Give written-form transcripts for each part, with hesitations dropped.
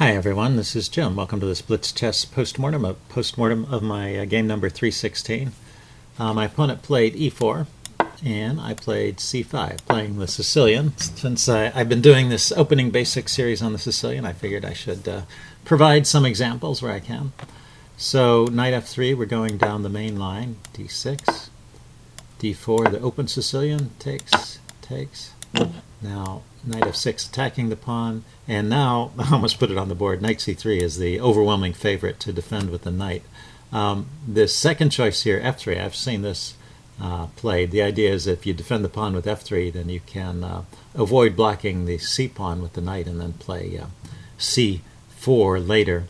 Hi everyone, this is Jim. Welcome to this Blitz chess postmortem, a postmortem of my game number 316. My opponent played e4 and I played c5, playing the Sicilian. Since I've been doing this opening basic series on the Sicilian, I figured I should provide some examples where I can. So knight f3, we're going down the main line, d6, d4, the open Sicilian, takes. Now knight f6 attacking the pawn, and now I almost put it on the board. Knight c3 is the overwhelming favorite to defend with the knight. This second choice here, f3, I've seen this played. The idea is if you defend the pawn with f3, then you can avoid blocking the c pawn with the knight and then play c4 later,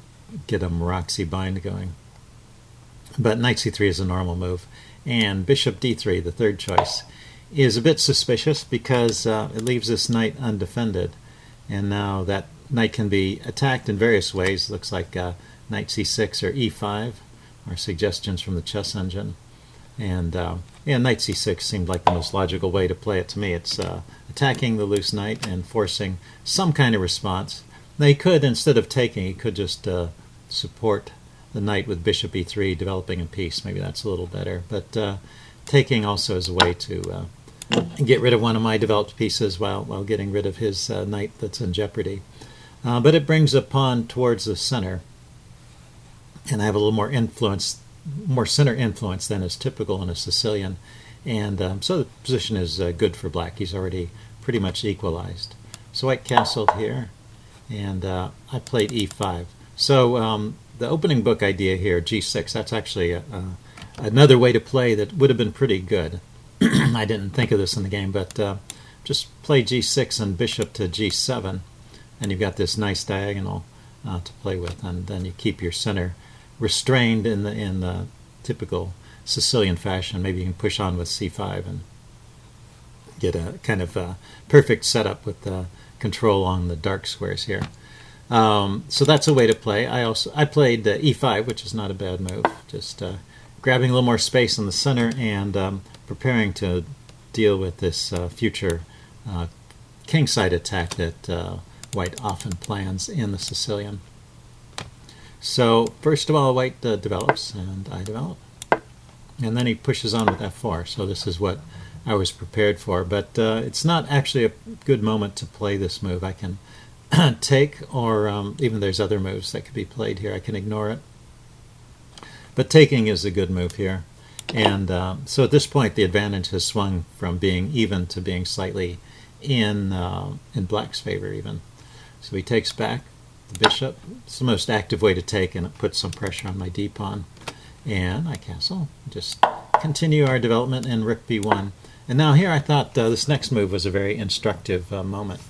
get a Maroczy bind going. But knight c3 is a normal move. And bishop d3, the third choice, is a bit suspicious because it leaves this knight undefended, and now that knight can be attacked in various ways. Looks like knight c6 or e5 are suggestions from the chess engine, and knight c6 seemed like the most logical way to play it to me. It's attacking the loose knight and forcing some kind of response. Now he could, instead of taking, he could just support the knight with bishop e3, developing a piece. Maybe that's a little better, but taking also is a way to get rid of one of my developed pieces while getting rid of his knight that's in jeopardy. But it brings a pawn towards the center, and I have a little more influence, more center influence than is typical in a Sicilian, and so the position is good for black. He's already pretty much equalized. So white castled here, and I played e5. So the opening book idea here, g6, that's actually another way to play that would have been pretty good. I didn't think of this in the game, but just play g6 and bishop to g7, and you've got this nice diagonal to play with, and then you keep your center restrained in the typical Sicilian fashion. Maybe you can push on with c5 and get a kind of perfect setup with control on the dark squares here. So that's a way to play. I played e5, which is not a bad move. Just grabbing a little more space in the center and preparing to deal with this future kingside attack that white often plans in the Sicilian. So first of all, white develops, and I develop. And then he pushes on with f4. So this is what I was prepared for. But it's not actually a good moment to play this move. I can take, or even there's other moves that could be played here. I can ignore it. But taking is a good move here. And so at this point, the advantage has swung from being even to being slightly in black's favor even. So he takes back the bishop. It's the most active way to take, and it puts some pressure on my d-pawn. And I castle. Just continue our development in rook b1. And now here I thought this next move was a very instructive moment.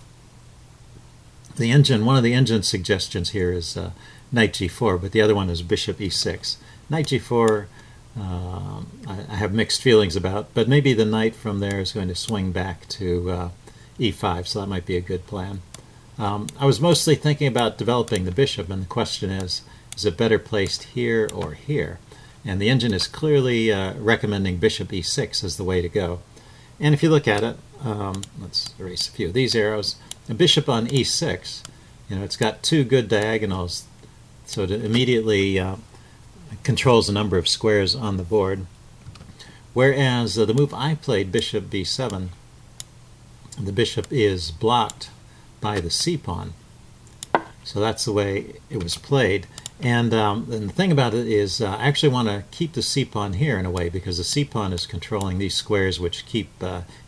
One of the engine suggestions here is knight g4, but the other one is bishop e6. Knight g4 I have mixed feelings about, but maybe the knight from there is going to swing back to e5, so that might be a good plan. I was mostly thinking about developing the bishop, and the question is it better placed here or here? And the engine is clearly recommending bishop e6 as the way to go. And if you look at it, let's erase a few of these arrows. A bishop on e6, it's got two good diagonals, so it immediately controls a number of squares on the board. Whereas the move I played, bishop b7, the bishop is blocked by the c-pawn. So that's the way it was played. And the thing about it is I actually want to keep the c-pawn here in a way, because the c-pawn is controlling these squares which keep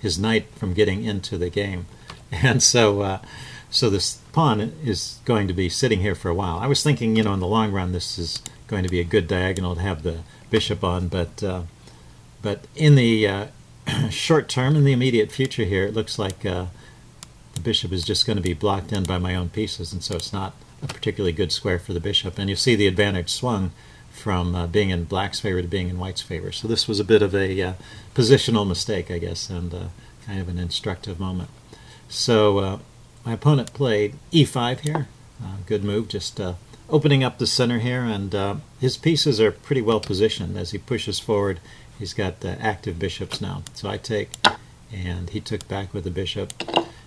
his knight from getting into the game. And so this pawn is going to be sitting here for a while. I was thinking, in the long run, this is going to be a good diagonal to have the bishop on, but in the short term, in the immediate future here, it looks like the bishop is just going to be blocked in by my own pieces, and so it's not a particularly good square for the bishop. And you see the advantage swung from being in black's favor to being in white's favor. So this was a bit of a positional mistake, I guess, and kind of an instructive moment. So my opponent played e5 here. Good move, just opening up the center here, and his pieces are pretty well positioned. As he pushes forward, he's got active bishops now. So I take, and he took back with the bishop.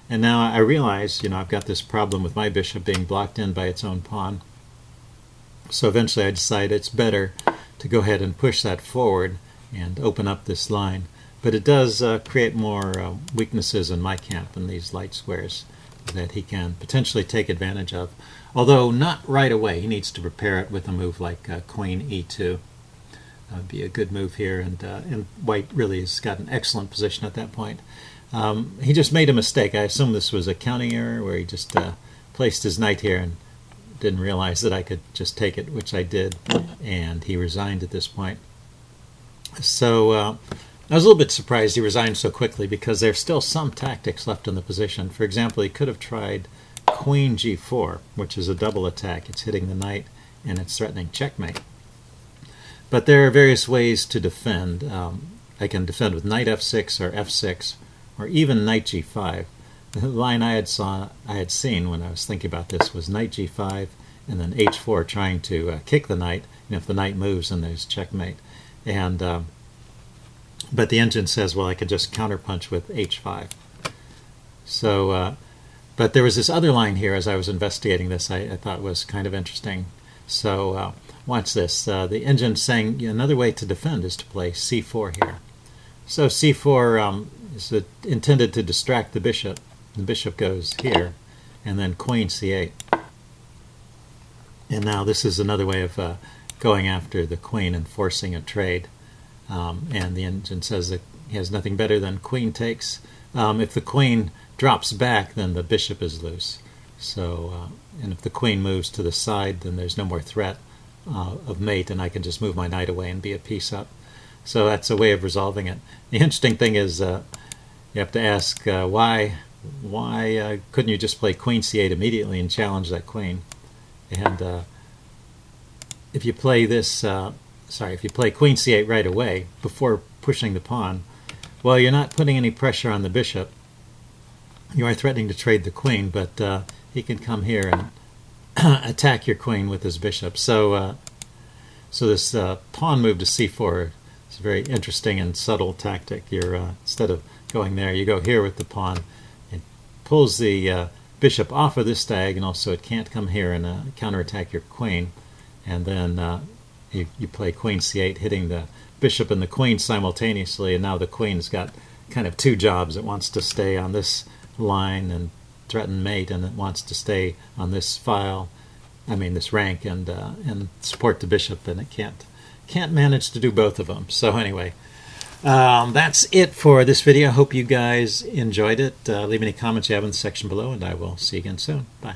And now I realize, I've got this problem with my bishop being blocked in by its own pawn. So eventually I decide it's better to go ahead and push that forward and open up this line. But it does create more weaknesses in my camp in these light squares that he can potentially take advantage of. Although not right away. He needs to prepare it with a move like Queen E2. That would be a good move here, and White really has got an excellent position at that point. He just made a mistake. I assume this was a counting error where he just placed his knight here and didn't realize that I could just take it, which I did, and he resigned at this point. So I was a little bit surprised he resigned so quickly, because there's still some tactics left in the position. For example, he could have tried Queen G4, which is a double attack. It's hitting the knight and it's threatening checkmate. But there are various ways to defend. I can defend with knight F6 or F6 or even knight G5. The line I had seen when I was thinking about this was knight G5 and then H4, trying to kick the knight. If the knight moves, then there's checkmate. And but the engine says, well, I could just counterpunch with H5. So, but there was this other line here as I was investigating this I thought was kind of interesting. So watch this. The engine saying another way to defend is to play C4 here. So C4 is intended to distract the bishop. The bishop goes here, and then Queen C8. And now this is another way of going after the queen and forcing a trade. And the engine says that he has nothing better than queen takes. If the queen drops back, then the bishop is loose. So, and if the queen moves to the side, then there's no more threat of mate, and I can just move my knight away and be a piece up. So that's a way of resolving it. The interesting thing is you have to ask why couldn't you just play Queen C8 immediately and challenge that queen? And if you play this, if you play Queen C8 right away before pushing the pawn, well, you're not putting any pressure on the bishop. You are threatening to trade the queen, but he can come here and attack your queen with his bishop. So, so this pawn move to C4 is a very interesting and subtle tactic. You're instead of going there, you go here with the pawn. It pulls the bishop off of this diagonal, so it can't come here and counterattack your queen. And then you play Queen C8, hitting the bishop and the queen simultaneously, and now the queen's got kind of two jobs. It wants to stay on this line and threaten mate, and it wants to stay on this this rank and support the bishop, and it can't manage to do both of them. So anyway, that's it for this video. I hope you guys enjoyed it. Leave any comments you have in the section below, and I will see you again soon. Bye.